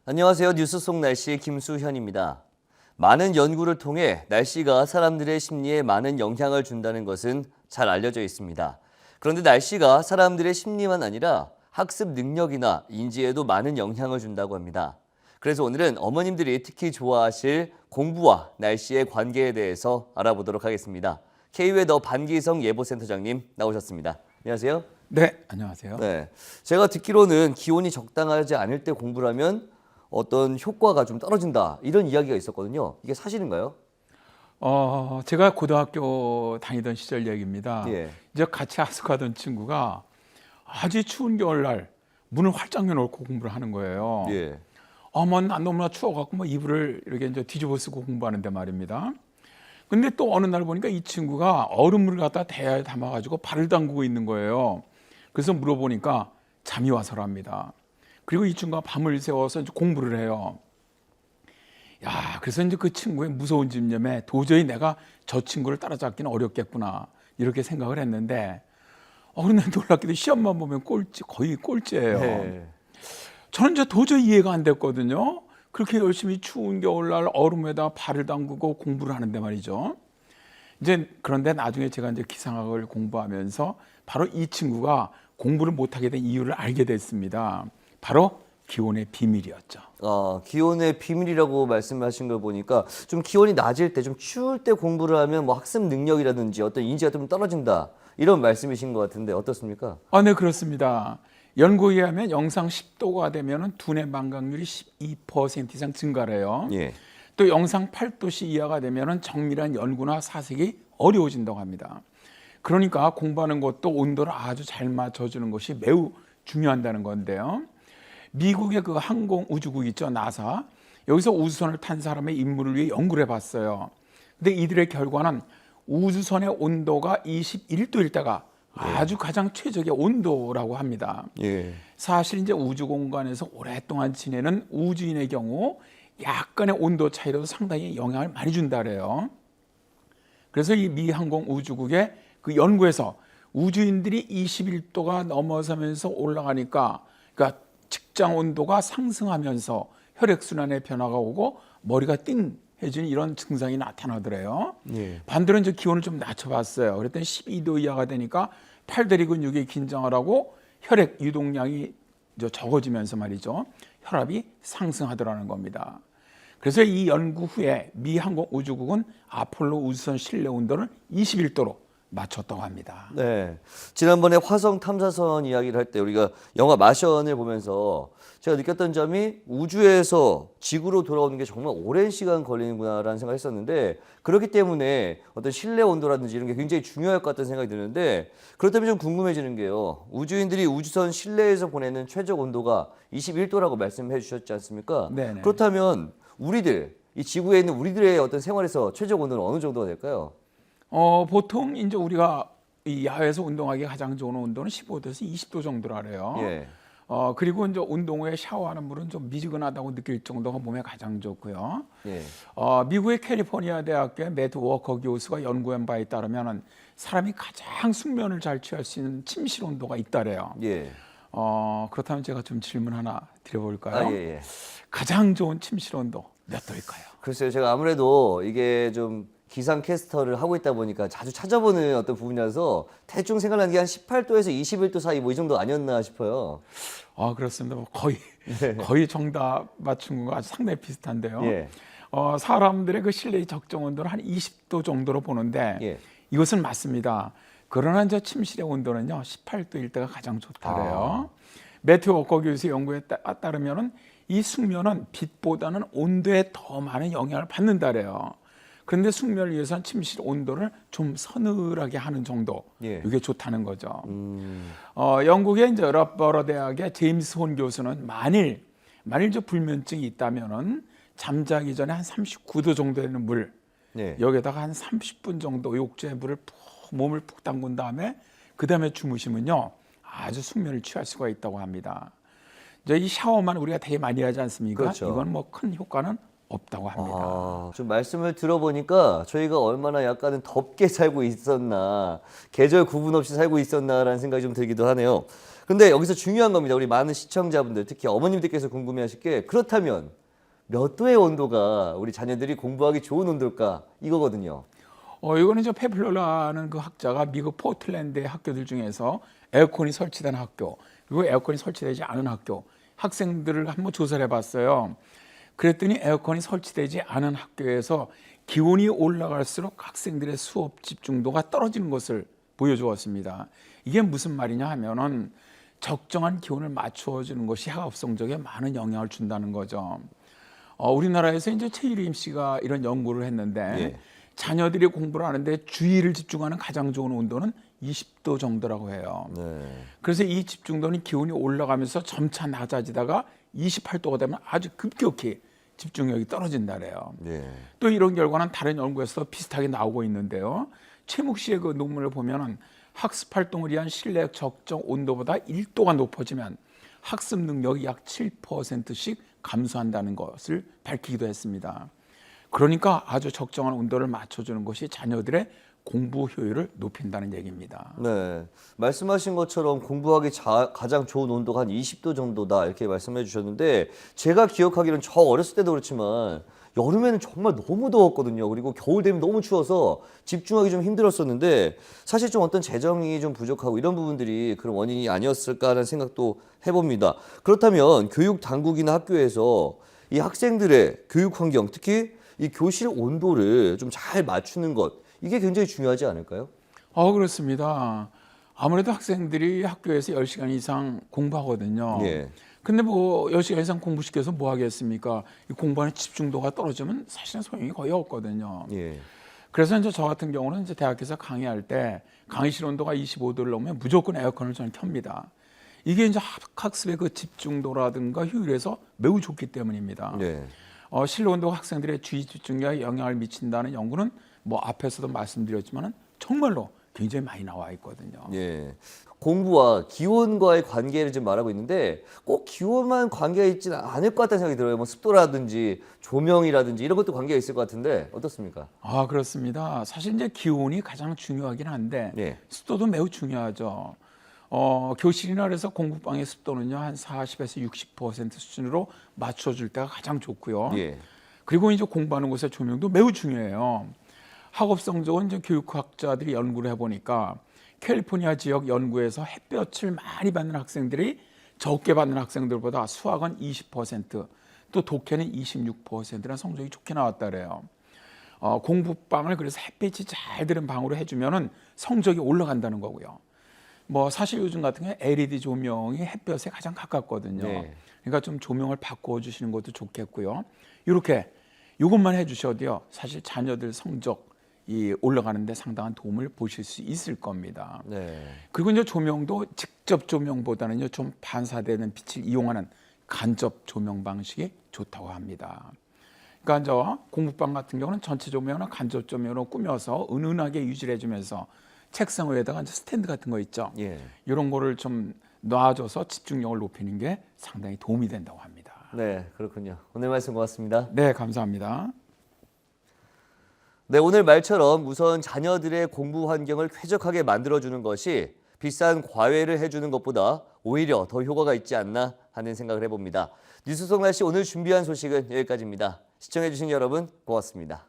안녕하세요. 뉴스 속 날씨 김수현입니다. 많은 연구를 통해 날씨가 사람들의 심리에 많은 영향을 준다는 것은 잘 알려져 있습니다. 그런데 날씨가 사람들의 심리만 아니라 학습 능력이나 인지에도 많은 영향을 준다고 합니다. 그래서 오늘은 어머님들이 특히 좋아하실 공부와 날씨의 관계에 대해서 알아보도록 하겠습니다. K웨더 반기성 예보센터장님 나오셨습니다. 안녕하세요. 네, 안녕하세요. 네, 제가 듣기로는 기온이 적당하지 않을 때 공부를 하면 어떤 효과가 좀 떨어진다 이런 이야기가 있었거든요. 이게 사실인가요? 제가 고등학교 다니던 시절 얘기입니다. 예. 이제 같이 하숙하던 친구가 아주 추운 겨울날 문을 활짝 열어놓고 공부를 하는 거예요. 예. 난 너무나 추워갖고 뭐 이불을 이렇게 이제 뒤집어 쓰고 공부하는데 말입니다. 근데 또 어느 날 보니까 이 친구가 얼음물을 갖다 대야에 담아가지고 발을 담그고 있는 거예요. 그래서 물어보니까 잠이 와서랍니다. 그리고 이 친구가 밤을 새워서 이제 공부를 해요. 그래서 이제 그 친구의 무서운 집념에 도저히 내가 저 친구를 따라잡기는 어렵겠구나 이렇게 생각을 했는데 그런데 놀랍게도 시험만 보면 거의 꼴찌예요. 네. 저는 이제 도저히 이해가 안 됐거든요. 그렇게 열심히 추운 겨울날 얼음에다 발을 담그고 공부를 하는데 말이죠. 그런데 나중에 제가 이제 기상학을 공부하면서 바로 이 친구가 공부를 못하게 된 이유를 알게 됐습니다. 바로 기온의 비밀이었죠. 기온의 비밀이라고 말씀하신 걸 보니까 좀 기온이 낮을 때, 좀 추울 때 공부를 하면 뭐 학습 능력이라든지 어떤 인지가 좀 떨어진다 이런 말씀이신 것 같은데 어떻습니까? 네, 그렇습니다. 연구에 의하면 영상 10도가 되면 두뇌 망각률이 12% 이상 증가해요. 예. 또 영상 8도씨 이하가 되면 정밀한 연구나 사색이 어려워진다고 합니다. 그러니까 공부하는 것도 온도를 아주 잘 맞춰주는 것이 매우 중요하다는 건데요. 미국의 그 항공우주국 있죠, 나사. 여기서 우주선을 탄 사람의 임무를 위해 연구를 해봤어요. 근데 이들의 결과는 우주선의 온도가 21도일 때가 아주 가장 최적의 온도라고 합니다. 예. 사실 이제 우주 공간에서 오랫동안 지내는 우주인의 경우 약간의 온도 차이도 상당히 영향을 많이 준다 그래요. 그래서 이 미 항공우주국의 그 연구에서 우주인들이 21도가 넘어서면서 올라가니까 그러니까 직장 온도가 상승하면서 혈액순환의 변화가 오고 머리가 띵해지는 이런 증상이 나타나더래요. 예. 반대로 이제 기온을 좀 낮춰봤어요. 그랬더니 12도 이하가 되니까 팔다리 근육이 긴장을 하고 혈액 유동량이 적어지면서 말이죠. 혈압이 상승하더라는 겁니다. 그래서 이 연구 후에 미 항공우주국은 아폴로 우주선 실내 온도를 21도로 맞췄다고 합니다. 네. 지난번에 화성 탐사선 이야기를 할 때 우리가 영화 마션을 보면서 제가 느꼈던 점이 우주에서 지구로 돌아오는 게 정말 오랜 시간 걸리는구나라는 생각을 했었는데 그렇기 때문에 어떤 실내 온도라든지 이런 게 굉장히 중요할 것 같다는 생각이 드는데 그렇다면 좀 궁금해지는 게요. 우주인들이 우주선 실내에서 보내는 최적 온도가 21도라고 말씀해 주셨지 않습니까? 네네. 그렇다면 이 지구에 있는 우리들의 어떤 생활에서 최적 온도는 어느 정도가 될까요? 보통 이제 우리가 이 야외에서 운동하기 가장 좋은 온도는 15도에서 20도 정도라래요. 예. 그리고 이제 운동 후에 샤워하는 물은 좀 미지근하다고 느낄 정도가 몸에 가장 좋고요. 예. 미국의 캘리포니아 대학교의 매트 워커 교수가 연구한 바에 따르면 사람이 가장 숙면을 잘 취할 수 있는 침실 온도가 있다래요. 예. 그렇다면 제가 좀 질문 하나 드려볼까요? 예. 가장 좋은 침실 온도 몇 도일까요? 글쎄요, 제가 아무래도 이게 좀 기상캐스터를 하고 있다 보니까 자주 찾아보는 어떤 부분이라서 대충 생각나는 게 한 18도에서 21도 사이 뭐 이 정도 아니었나 싶어요. 그렇습니다. 거의 정답 맞춘 거 아주 상당히 비슷한데요. 예. 사람들의 그 실내 적정 온도는 한 20도 정도로 보는데 예. 이것은 맞습니다. 그러나 이제 침실의 온도는요 18도일 때가 가장 좋다래요. 매튜 워커 교수의 연구에 따르면은 이 숙면은 빛보다는 온도에 더 많은 영향을 받는다래요. 그런데 숙면을 위해서는 침실 온도를 좀 서늘하게 하는 정도, 예. 이게 좋다는 거죠. 영국의 이제 러버러 대학의 제임스 혼 교수는 만일 저 불면증이 있다면은 잠자기 전에 한 39도 정도 되는 물, 예. 여기다가 한 30분 정도 욕조에 몸을 푹 담근 다음에 그 다음에 주무시면요 아주 숙면을 취할 수가 있다고 합니다. 이 샤워만 우리가 되게 많이 하지 않습니까? 그렇죠. 이건 뭐 큰 효과는 없다고 합니다. 좀 말씀을 들어보니까 저희가 얼마나 약간은 덥게 살고 있었나, 계절 구분 없이 살고 있었나라는 생각이 좀 들기도 하네요. 근데 여기서 중요한 겁니다. 우리 많은 시청자분들, 특히 어머님들께서 궁금해하실 게 그렇다면 몇 도의 온도가 우리 자녀들이 공부하기 좋은 온도일까 이거거든요. 이거는 저 페플러라는 그 학자가 미국 포틀랜드의 학교들 중에서 에어컨이 설치된 학교, 그리고 에어컨이 설치되지 않은 학교, 학생들을 한번 조사를 해봤어요. 그랬더니 에어컨이 설치되지 않은 학교에서 기온이 올라갈수록 학생들의 수업 집중도가 떨어지는 것을 보여주었습니다. 이게 무슨 말이냐 하면은 적정한 기온을 맞추어 주는 것이 학업 성적에 많은 영향을 준다는 거죠. 우리나라에서 이제 최일임 씨가 이런 연구를 했는데 예. 자녀들이 공부를 하는데 주의를 집중하는 가장 좋은 온도는 20도 정도라고 해요. 네. 그래서 이 집중도는 기온이 올라가면서 점차 낮아지다가 28도가 되면 아주 급격히 집중력이 떨어진다래요. 네. 또 이런 결과는 다른 연구에서 비슷하게 나오고 있는데요. 최묵 씨의 그 논문을 보면은 학습 활동을 위한 실내 적정 온도보다 1도가 높아지면 학습 능력이 약 7%씩 감소한다는 것을 밝히기도 했습니다. 그러니까 아주 적정한 온도를 맞춰주는 것이 자녀들의 공부 효율을 높인다는 얘기입니다. 네, 말씀하신 것처럼 공부하기 가장 좋은 온도가 한 20도 정도다 이렇게 말씀해 주셨는데 제가 기억하기로는 저 어렸을 때도 그렇지만 여름에는 정말 너무 더웠거든요. 그리고 겨울 되면 너무 추워서 집중하기 좀 힘들었었는데 사실 좀 어떤 재정이 좀 부족하고 이런 부분들이 그런 원인이 아니었을까라는 생각도 해봅니다. 그렇다면 교육 당국이나 학교에서 이 학생들의 교육 환경, 특히 이 교실 온도를 좀 잘 맞추는 것, 이게 굉장히 중요하지 않을까요? 그렇습니다. 아무래도 학생들이 학교에서 10시간 이상 공부하거든요. 예. 근데 뭐 10시간 이상 공부시켜서 뭐 하겠습니까? 이 공부하는 집중도가 떨어지면 사실은 소용이 거의 없거든요. 예. 그래서 이제 저 같은 경우는 이제 대학에서 강의할 때 강의실 온도가 25도를 넘으면 무조건 에어컨을 저는 켭니다. 이게 이제 학습의 그 집중도라든가 효율에서 매우 좋기 때문입니다. 네. 실내 온도가 학생들의 주의 집중력에 영향을 미친다는 연구는 뭐 앞에서도 말씀드렸지만은 정말로 굉장히 많이 나와 있거든요. 예. 공부와 기온과의 관계를 지금 말하고 있는데 꼭 기온만 관계가 있지는 않을 것 같다는 생각이 들어요. 뭐 습도라든지 조명이라든지 이런 것도 관계가 있을 것 같은데 어떻습니까? 그렇습니다. 사실 이제 기온이 가장 중요하긴 한데 예. 습도도 매우 중요하죠. 교실이나 그래서 공부방의 습도는요 한 40에서 60% 수준으로 맞춰줄 때가 가장 좋고요. 예. 그리고 이제 공부하는 곳의 조명도 매우 중요해요. 학업 성적은 이제 교육학자들이 연구를 해보니까 캘리포니아 지역 연구에서 햇볕을 많이 받는 학생들이 적게 받는 학생들보다 수학은 20%, 또 독해는 26%나 성적이 좋게 나왔다 그래요. 공부방을 그래서 햇빛이 잘 드는 방으로 해주면은 성적이 올라간다는 거고요. 뭐 사실 요즘 같은 경우에 LED 조명이 햇볕에 가장 가깝거든요. 네. 그러니까 좀 조명을 바꿔 주시는 것도 좋겠고요. 이렇게 이것만 해주셔도요. 사실 자녀들 성적이 올라가는데 상당한 도움을 보실 수 있을 겁니다. 네. 그리고 이제 조명도 직접 조명보다는요 좀 반사되는 빛을 이용하는 간접 조명 방식이 좋다고 합니다. 그러니까 저 공부방 같은 경우는 전체 조명이나 간접 조명으로 꾸며서 은은하게 유지를 해주면서 책상 위에다가 이제 스탠드 같은 거 있죠. 예. 이런 거를 좀 놔줘서 집중력을 높이는 게 상당히 도움이 된다고 합니다. 네, 그렇군요. 오늘 말씀 고맙습니다. 네, 감사합니다. 네, 오늘 말처럼 우선 자녀들의 공부 환경을 쾌적하게 만들어주는 것이 비싼 과외를 해주는 것보다 오히려 더 효과가 있지 않나 하는 생각을 해봅니다. 뉴스 속 날씨 오늘 준비한 소식은 여기까지입니다. 시청해주신 여러분 고맙습니다.